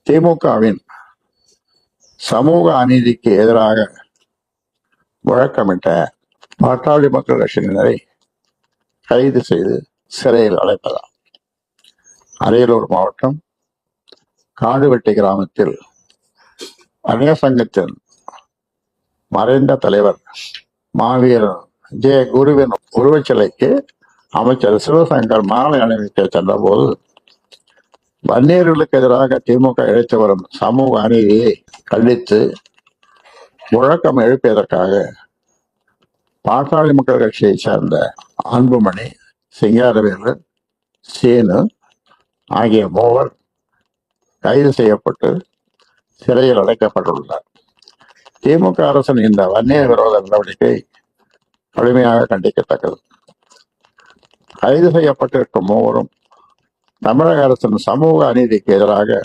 திமுகவின் சமூக அநீதிக்கு எதிராக முழக்கமிட்ட பாட்டாளி மக்கள் கட்சியினரை கைது செய்து சிறையில் அடைப்பதாம். அரியலூர் மாவட்டம் காடுவெட்டி கிராமத்தில் வன்னிய சங்கத்தின் மறைந்த தலைவர் மாவீரர் ஜே குருவின் உருவச்சிலைக்கு அமைச்சர் சிவசங்கர் மாலை அணிவிக்க சென்ற போது வன்னியர்களுக்கு எதிராக திமுக இழைத்து வரும் சமூக அநீதியை கண்டித்து முழக்கம் எழுப்பியதற்காக பாட்டாளி மக்கள் கட்சியை சேர்ந்த அன்புமணி, சிங்காரவேலு, சீனு ஆகிய மூவர் கைது செய்யப்பட்டு சிறையில் அடைக்கப்பட்டுள்ளனர். திமுக அரசின் இந்த வன்னிய விரோத நடவடிக்கை கடுமையாக கண்டிக்கத்தக்கது. கைது செய்யப்பட்டிருக்கும் மூவரும் தமிழக அரசின் சமூக அநீதிக்கு எதிராக